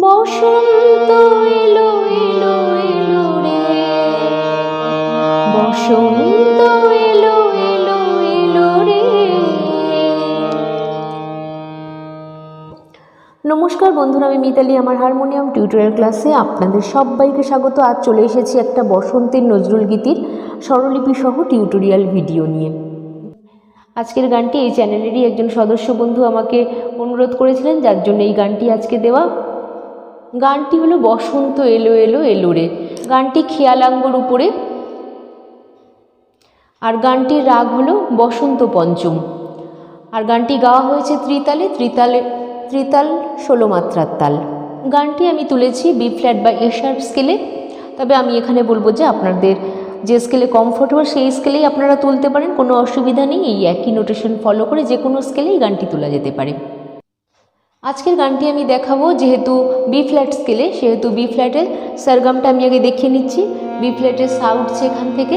বসন্ত এলো এলো এলো রে, বসন্ত এলো এলো এলো রে। নমস্কার বন্ধুরা, আমি মিতালি আমার হারমোনিয়াম টিউটোরিয়াল ক্লাসে আপনাদের সবাইকে স্বাগত। আজ চলে এসেছি একটা বসন্তের নজরুল গীতির স্বরলিপি সহ টিউটোরিয়াল ভিডিও নিয়ে। আজকের গানটি এই চ্যানেলেরই একজন সদস্য বন্ধু আমাকে অনুরোধ করেছিলেন, যার জন্য এই গানটি আজকে দেওয়া। গানটি হলো বসন্ত এলো এলো এলো রে। গানটি খেয়ালাঙ্গর উপরে, আর গানটির রাগ হলো বসন্ত পঞ্চম, আর গানটি গাওয়া হয়েছে ত্রিতাল 16 মাত্রার তাল। গানটি আমি তুলেছি বি ফ্ল্যাট বা এ শার্প স্কেলে, তবে আমি এখানে বলবো যে আপনাদের যে স্কেলে কমফোর্টেবল সেই স্কেলেই আপনারা তুলতে পারেন, কোনো অসুবিধা নেই। এই একই নোটেশন ফলো করে যে কোনো স্কেলেই গানটি তোলা যেতে পারে। আজকের গানটি আমি দেখাবো যেহেতু বি ফ্ল্যাট স্কেলে, সেহেতু বি ফ্ল্যাটের সারগামটা আমি আগে দেখিয়ে নিচ্ছি। বি ফ্ল্যাটের সা উঠছে এখান থেকে,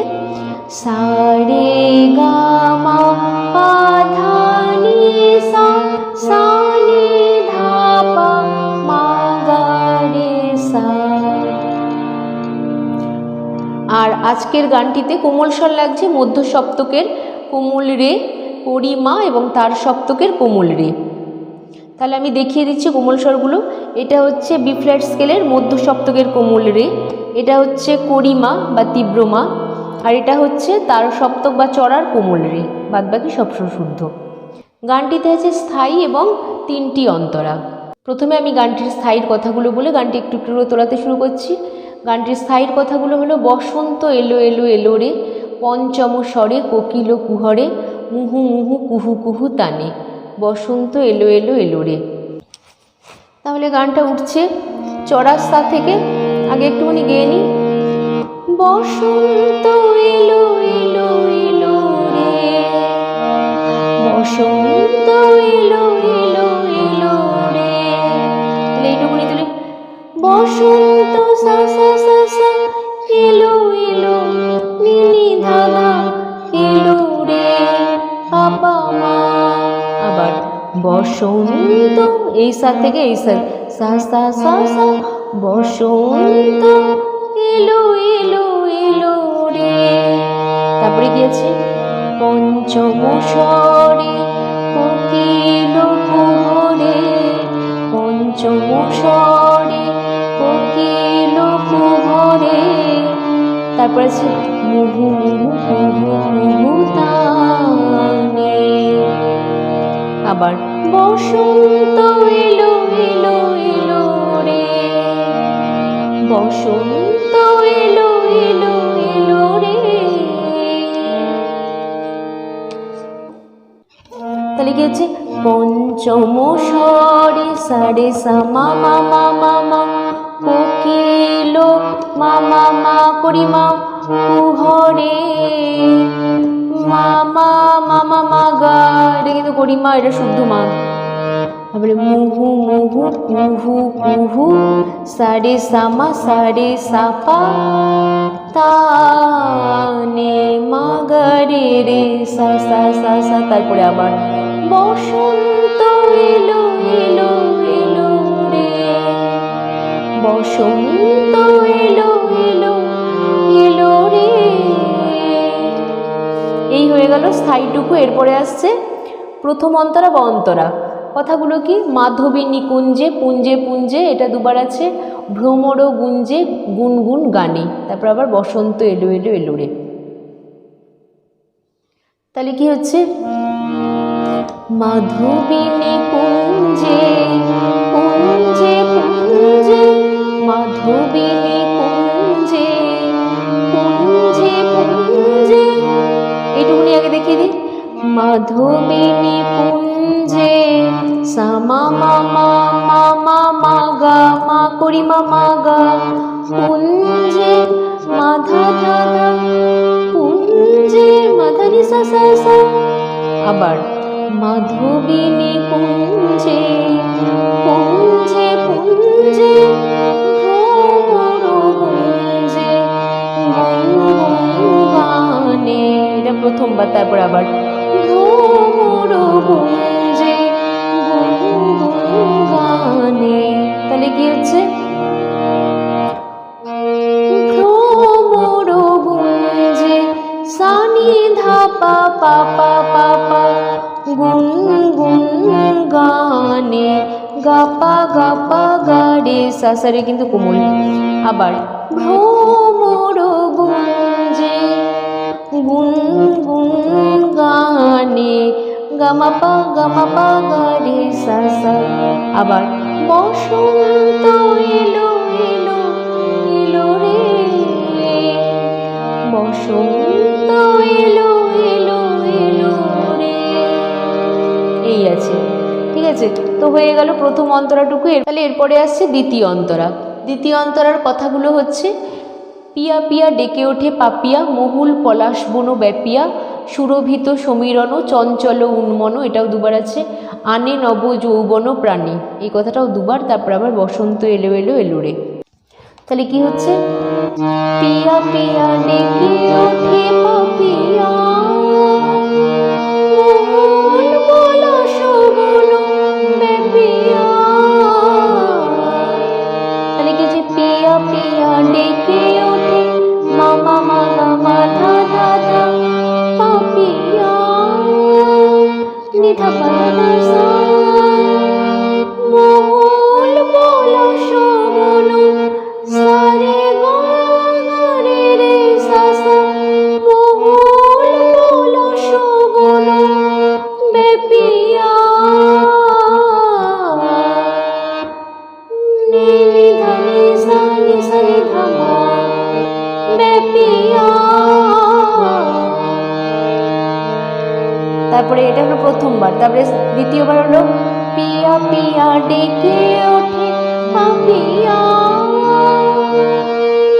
সা রে গা মা পা ধা নি সা, সা নি ধা পা মা গা রে সা। আর আজকের গানটিতে কোমল স্বর লাগছে মধ্য সপ্তকের কোমল রে, পরিমা এবং তার সপ্তকের কোমল রে। তাহলে আমি দেখিয়ে দিচ্ছি কোমল স্বরগুলো। এটা হচ্ছে বি ফ্ল্যাট স্কেলের মধ্য সপ্তকের কোমল রে, এটা হচ্ছে করিমা বা তীব্রমা, আর এটা হচ্ছে তার সপ্তক বা চড়ার কোমল রে। বাদবাকি সব শুদ্ধ। গানটিতে আছে স্থায়ী এবং 3টি অন্তরা। প্রথমে আমি গানটির স্থায়ীর কথাগুলো বলে গানটি একটু একটু তোলাতে শুরু করছি। গানটির স্থায়ীর কথাগুলো হলো বসন্ত এলো এলো এলো রে, পঞ্চম স্বরে কোকিল কুহরে, মুহু মুহু কুহু কুহু তানে, বসন্ত এলো এলো এলো রে। তাহলে গানটা উঠছে চড়ার সা থেকে। আগে একটুখানি গেয়ে নিই। বসন্ত এলো এলো এলো রে, বসন্ত এলো এলো এলো রে। তাহলে এইটুকুনি তুলি। বসন্ত সা সা সা সা এলো এলো নি নি ধা ধা এলো রে আপা মা। আবার বসন্ত এই সা থেকে এই সা, সা সা সা সা, বসন্ত এলো এলো এলো রে। তারপরে কি আছে? পঞ্চম স্বরে কোকিল কুহরে, পঞ্চম স্বরে কোকিল কুহরে। তারপরে আছে মুহু মুহু কুহু কুহু তানে। আবার বসন্ত এলো এলো এলো রে, বসন্ত এলো এলো এলো রে। তাহলে কি হচ্ছে? পঞ্চম স্বরে সা রে সা মা মা মা মা মা, কোকিল মা মা মা করিমা কুহরে, মা মা মা মা মা গা। এটা কিন্তু করিমা, এটা শুদ্ধ মা। তারপরে মুহু মুহু কুহু কুহু, সা রে সা মা সা রে সা পা তানে, মা গা রে রে সা সা সা সা। তারপরে আবার বসন্ত এলো এলো এলো রে, বসন্ত এলো এলো এলো রে। এই হয়ে গেল স্থায়ীটুকু। এরপরে আসছে প্রথম অন্তরা বা অন্তরা। কথাগুলো কি? মাধবী নিকুঞ্জে পুঞ্জে পুঞ্জে, এটা দুবার আছে। ভ্রমর গুঞ্জে গুনগুন গানে। তারপর আবার বসন্ত এলো এলো এলো রে। তাহলে কি হচ্ছে? মাধবী নিকুঞ্জে পুঞ্জে পুঞ্জে, মাধবী নিকুঞ্জে পুঞ্জে পুঞ্জে। এইটুকুনি আগে দেখিয়ে দিই। মাধবী নিকুঞ্জে সা মা মা মা মা মা মা গা মা করিমা মা গা, পুঞ্জে মা ধা ধা ধা, পুঞ্জে মা ধা নি সা সা সা। আবার মাধবী নিকুঞ্জে পুঞ্জে পুঞ্জে, ভ্রমর গুঞ্জে গুনগুন গানে। এটা প্রথমবার। তারপর আবার ভ্রমর গুঞ্জে গুনগুন গানে। তাহলে কি হচ্ছে? পা পা পা পা গুন গুন গানে গা পা গা রে সা সা রে কিন্তু কোমল। আবার ভ্রমর গুঞ্জে গুন গুন গানে গামা পা গা রে সা সা। আবার বসন্ত এলো এলো এলো রে বসন্ত এলো এলো এলো রে। এই আছে, ঠিক আছে। তো হয়ে গেল প্রথম অন্তরাটুকু। তাহলে এরপরে আসছে দ্বিতীয় অন্তরা। দ্বিতীয় অন্তরার কথাগুলো হচ্ছে পিয়া পিয়া ডেকে ওঠে পাপিয়া মহুল পলাশ বন ব্যাপিয়া সুরভিত সমীরণ চঞ্চল উন্মন, এটাও দুবার আছে। আনে নব যৌবন প্রাণী, এই কথাটাও দুবার। তারপর আবার বসন্ত এলো এলো এলো রে। তাহলে কি হচ্ছে পিয়া পিয়া ডেকে ওঠে পাপিয়া মহুল পলাশ বন ব্যাপিয়া। তাহলে কি হচ্ছে পিয়া পিয়া ডেকে ওঠে মামা মাগা মাধা ধা ধা পাপিয়া নিধা পাধা সা মহুল পলাশ বন সা রে গা রে রে সা সা মহুল পলাশ বন ব্যাপিয়া নি ধা নি সা নি ধা মা ব্যাপিয়া। তারপরে এটা হলো প্রথমবার। তারপরে দ্বিতীয়বার হলো পিয়া পিয়া ডেকে ওঠে পাপিয়া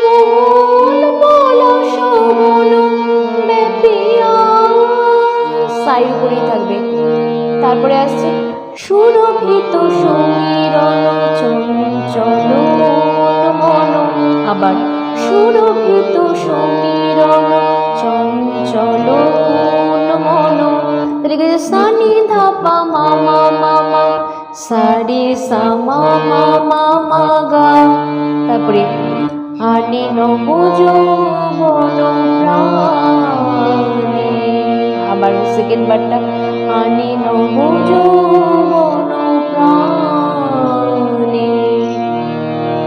মহুল পলাশ বন ব্যাপিয়া, সাই করেই থাকবে। তারপরে আসছে সুরভিত সমীরণ চঞ্চল মন। আবার সুরভিত সমীরণ চঞ্চল মন। তাহলে সানি ধা পা মা মা মা মা সা রে সা মা মা মা মা গা। তারপরে আনে নব যৌবন প্রাণে। আবার সেকেন্ড বারটা আনে নব যৌবন প্রাণে,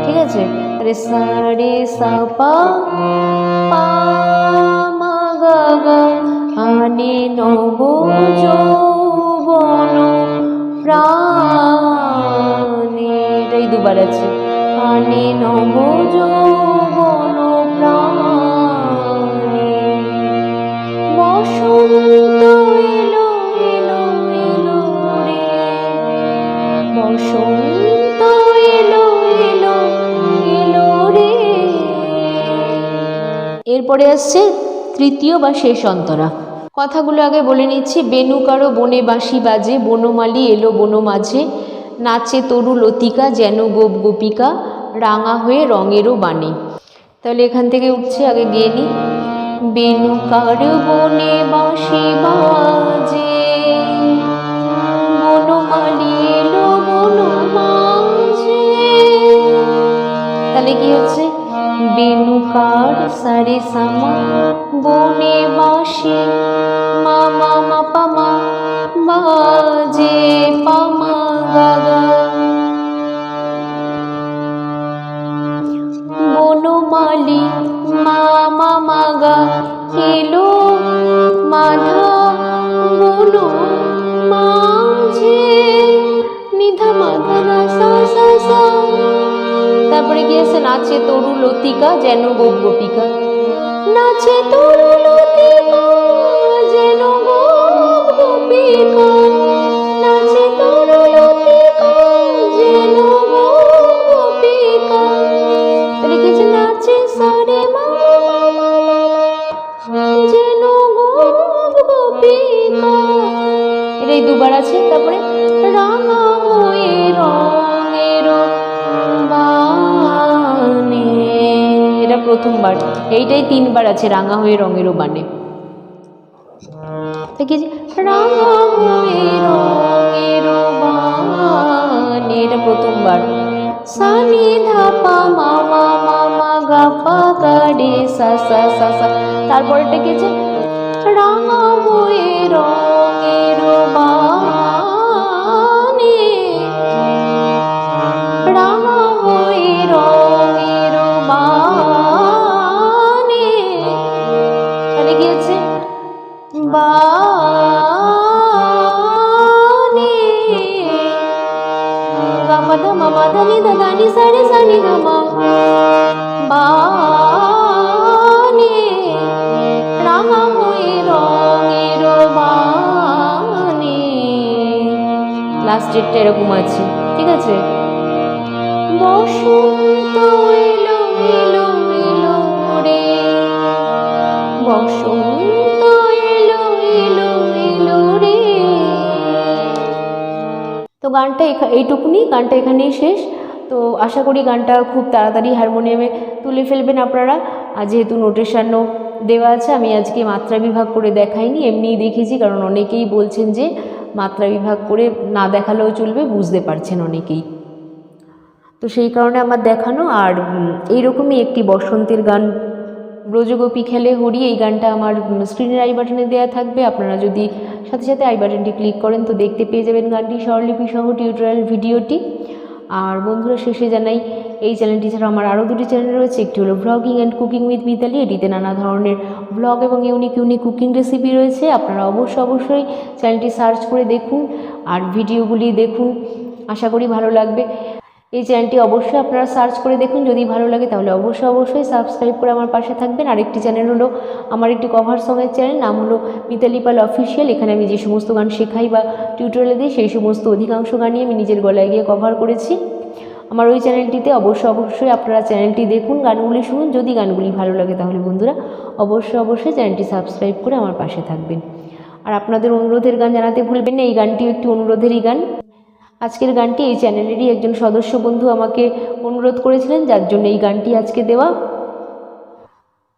ঠিক আছে। তাহলে সা রে সা পা পা মা গা গা আনে নব যৌবন প্রাণে, এটাই দুবার আছে। আনে নব যৌবন প্রাণে বসন্ত এলো এলো এলো রে বসন্ত এলো এলো এলো রে। এরপরে আসছে তৃতীয় বা শেষ অন্তরা। কথাগুলো আগে বলে নিচ্ছি। বেনু কারো বনে বাঁশি বাজে বনমালী এলো বন মাঝে নাচে তরু লতিকা যেন গোপ গোপিকা রাঙা হয়ে রঙেরও বানে। তাহলে এখান থেকে উঠছে, আগে গিয়ে নি। বেনু কারো বনে বাঁশি বাজে বনমালী এলো বন মাঝে। তাহলে কি হচ্ছে বেনুকার সারে সামা বনে বাঁশি মা মা মা পা মা বাজে পা মা গা গা। বনমালী মা মা মা গা এলো মাধা বন মাঝে নিধা মাধা গা সা সা সা। তারপরে গিয়েছে নাচে তরু লতিকা যেন গোপ গোপিকা। নাচে তরু লতিকা যেন গোপ গোপিকা নাচে তরু লতিকা যেন গোপ গোপিকা। তাহলে গিয়েছে নাচে সারে মা যেন গোপ গোপিকা, এটাই দুবার আছে। তারপরে রাঙা হয়ে রঙের বানে, এটা প্রথমবার। এইটাই তিনবার আছে, রাঙা হয়ে রঙেরও বানে। রাঙা হয়ে রঙেরও বানে, এটা প্রথমবার। সানি ধা পা মা মা মা মা গা পা গা রে সা সা সা সা। তারপরেটা কি আছে রাঙা হয়ে রঙের বানে, রাঙা হয়ে রঙের বানে, তাহলে কি হচ্ছে বানে, গামা ধামা মাধানি দাদানি সারে সানি গামা, বানে রাঙা হয়ে রঙের বানে। লাস্টেরটা এরকম আছে, ঠিক আছে। বসন্ত এলো এলো এলো রে, বসন্ত এলো এলো এলো রে। তো গানটা এইটুকুনি, গানটা এখানেই শেষ। তো আশা করি গানটা খুব তাড়াতাড়ি হারমোনিয়ামে তুলে ফেলবেন আপনারা। আর যেহেতু নোটেশনও দেওয়া আছে, আমি আজকে মাত্রা বিভাগ করে দেখাইনি, এমনিই দেখিয়েছি, কারণ অনেকেই বলছেন যে মাত্রা বিভাগ করে না দেখালেও চলবে, বুঝতে পারছেন অনেকেই, তো সেই কারণে আমার দেখানো। আর এইরকমই একটি বসন্তের গান, ব্রজগোপী খেলে হরি, এই গানটা আমার স্ক্রিনের আই বাটনে দেওয়া থাকবে। আপনারা যদি সাথে সাথে আই বাটনটি ক্লিক করেন তো দেখতে পেয়ে যাবেন গানটি স্বরলিপি সহ টিউটোরিয়াল ভিডিওটি। আর বন্ধুরা, শেষে জানাই এই চ্যানেলটি ছাড়া আমার আরও দুটি চ্যানেল রয়েছে। একটি হলো blogging and cooking with Mitali, এটিতে নানা ধরনের ব্লগ এবং ইউনিক ইউনিক কুকিং রেসিপি রয়েছে। আপনারা অবশ্যই চ্যানেলটি সার্চ করে দেখুন আর ভিডিওগুলি দেখুন, আশা করি ভালো লাগবে। এই চ্যানেলটি অবশ্যই আপনারা সার্চ করে দেখুন, যদি ভালো লাগে তাহলে অবশ্যই সাবস্ক্রাইব করে আমার পাশে থাকবেন। আরেকটি চ্যানেল হলো আমার একটি কভার সঙের চ্যানেল, নাম হলো মিতালি পাল অফিসিয়াল। এখানে আমি যে সমস্ত গান শেখাই বা টিউটোরিয়াল দিই, সেই সমস্ত অধিকাংশ গানই আমি নিজের গলায় গিয়ে কভার করেছি আমার ওই চ্যানেলটিতে। অবশ্যই আপনারা চ্যানেলটি দেখুন, গানগুলি শুনুন। যদি গানগুলি ভালো লাগে তাহলে বন্ধুরা অবশ্যই চ্যানেলটি সাবস্ক্রাইব করে আমার পাশে থাকবেন। আর আপনাদের অনুরোধের গান জানাতে ভুলবেন না, এই গানটিও একটি অনুরোধেরই গান। আজকের গানটি এই চ্যানেলেরই একজন সদস্য বন্ধু আমাকে অনুরোধ করেছিলেন, যার জন্য এই গানটি আজকে দেওয়া।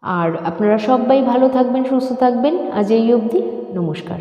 আর আপনারা সবাই ভালো থাকবেন, সুস্থ থাকবেন। আজ এই অবধি, নমস্কার।